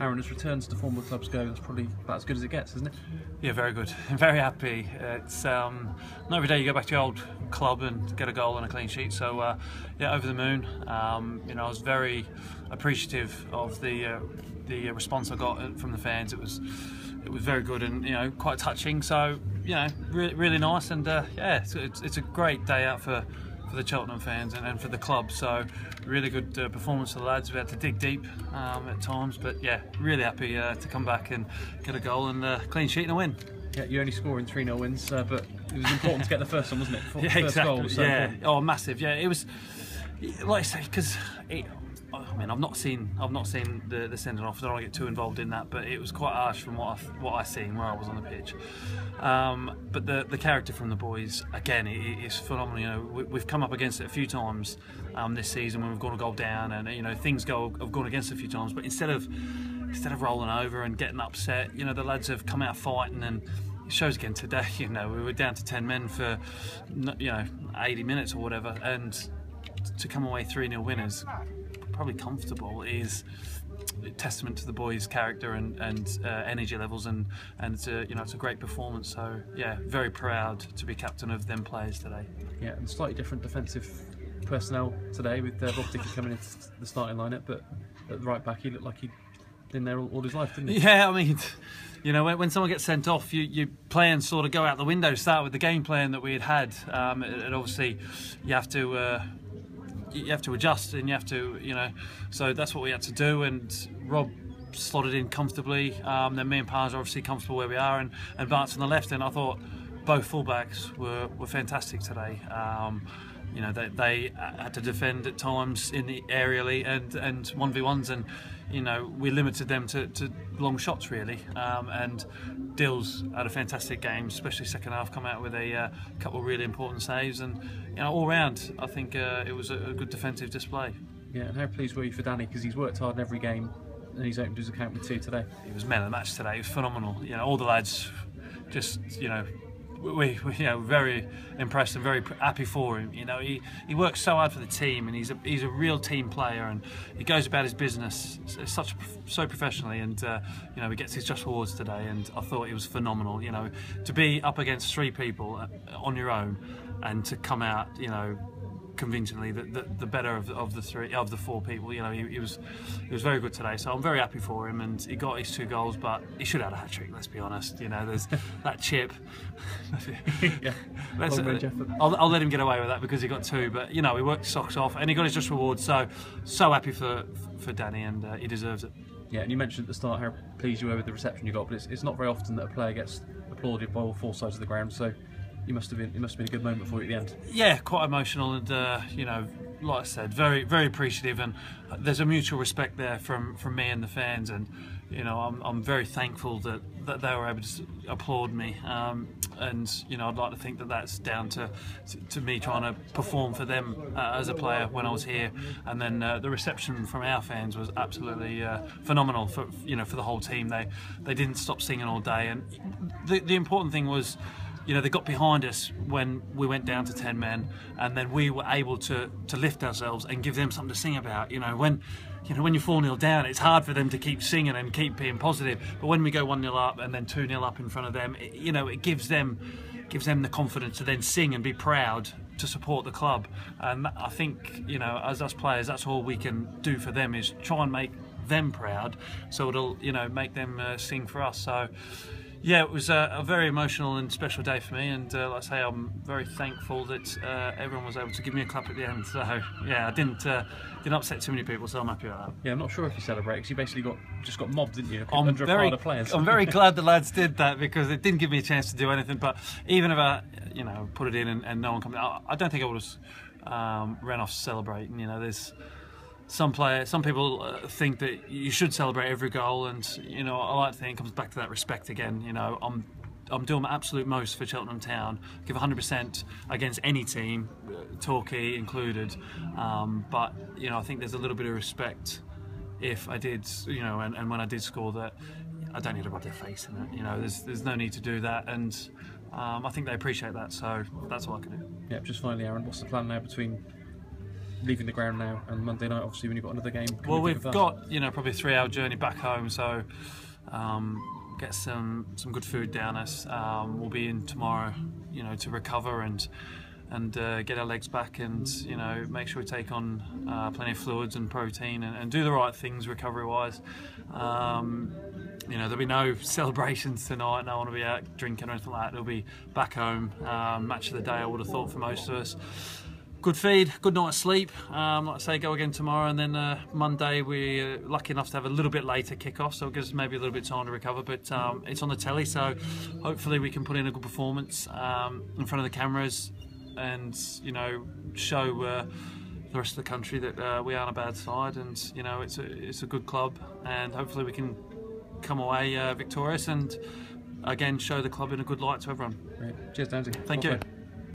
Aaron, as returns to former clubs go, that's probably about as good as it gets, isn't it? Yeah, very good. I'm very happy. It's not every day you go back to your old club and get a goal and a clean sheet. So yeah, over the moon. I was very appreciative of the response I got from the fans. It was very good and quite touching. So really nice, and yeah, it's a great day out for the Cheltenham fans and for the club. So really good performance for the lads. We had to dig deep at times, but yeah, really happy to come back and get a goal and a clean sheet and a win. Yeah, you only score in 3-0 wins, but it was important to get the first one, wasn't it? Yeah, first exactly. goal was so yeah, important. oh, massive. Yeah, it was like I say, because I've not seen the sending off. I don't want to get too involved in that, but it was quite harsh from what I seen where I was on the pitch. But the character from the boys, again, it is phenomenal. We've come up against it a few times this season when we've gone a goal down, and things have gone against a few times. But instead of rolling over and getting upset, the lads have come out fighting, and it shows again today. We were down to 10 men for 80 minutes or whatever, and to come away 3-0 winners, probably comfortable, is a testament to the boys' character and energy levels, and it's a great performance. So yeah, very proud to be captain of them players today. Yeah, and slightly different defensive personnel today with Rob Dickey coming into the starting lineup, but at the right back he looked like he'd been there all his life, didn't he? Yeah, I mean, when someone gets sent off, you play and sort of go out the window. Start with the game plan that we had, and obviously you have to adjust, and you have to, so that's what we had to do. And Rob slotted in comfortably. Then me and Pars are obviously comfortable where we are, and Bart's on the left. And I thought both fullbacks were fantastic today. They had to defend at times aerially and 1v1s, and we limited them to long shots really. And Dills had a fantastic game, especially second half. Come out with a couple of really important saves, and all round I think it was a good defensive display. Yeah, and how pleased were you for Danny, because he's worked hard in every game and he's opened his account with 2 today. He was man of the match today. He was phenomenal. All the lads just we very impressed and very happy for him. He works so hard for the team, and he's a real team player, and he goes about his business so professionally, and he gets his just rewards today, and I thought it was phenomenal. To be up against 3 people on your own, and to come out convincingly the better of the 4 people. He was very good today, so I'm very happy for him, and he got his 2 goals, but he should have had a hat-trick, let's be honest. There's that chip. Yeah, I'll let him get away with that because he got 2, but he worked his socks off and he got his just reward, so happy for Danny, and he deserves it. Yeah, and you mentioned at the start how pleased you were with the reception you got, but it's not very often that a player gets applauded by all 4 sides of the ground, so it must have been a good moment for you at the end. Yeah, quite emotional, and like I said, very very appreciative, and there's a mutual respect there from me and the fans, and I'm very thankful that they were able to applaud me, and I'd like to think that that's down to me trying to perform for them as a player when I was here, and then the reception from our fans was absolutely phenomenal for the whole team. They didn't stop singing all day, and the important thing was, they got behind us when we went down to 10 men, and then we were able to lift ourselves and give them something to sing about. When you're 4-0 down, it's hard for them to keep singing and keep being positive. But when we go 1-0 up and then 2-0 up in front of them, it gives them the confidence to then sing and be proud to support the club. And I think, as us players, that's all we can do for them, is try and make them proud, so it'll make them sing for us. So yeah, it was a very emotional and special day for me, and like I say, I'm very thankful that everyone was able to give me a clap at the end. So yeah, I didn't upset too many people, so I'm happy with that. Yeah, I'm not sure if you celebrate, because you basically just got mobbed, didn't you? I'm very glad the lads did that, because it didn't give me a chance to do anything. But even if I put it in and no one comes, I don't think I would have ran off celebrating. There's some people think that you should celebrate every goal, and I like to think it comes back to that respect again. I'm doing my absolute most for Cheltenham Town, give 100% against any team, Torquay included. But I think there's a little bit of respect if I did, and when I did score, that I don't need to rub their face in it. There's no need to do that, and I think they appreciate that. So that's all I can do. Yeah, just finally, Aaron, what's the plan now between leaving the ground now, and Monday night, obviously, when you've got another game. Well, we've got probably a 3-hour journey back home, so get some good food down us. We'll be in tomorrow, to recover and get our legs back, and make sure we take on plenty of fluids and protein, and do the right things recovery-wise. There'll be no celebrations tonight. No one will be out drinking or anything like that. It'll be back home. Match of the day, I would have thought, for most of us. Good feed, good night's sleep. Like I say, go again tomorrow, and then Monday we're lucky enough to have a little bit later kick-off, so it gives us maybe a little bit of time to recover. But it's on the telly, so hopefully we can put in a good performance in front of the cameras, and show the rest of the country that we aren't a bad side, and it's a good club, and hopefully we can come away victorious and again show the club in a good light to everyone. Great. Cheers, Downsy. Thank you.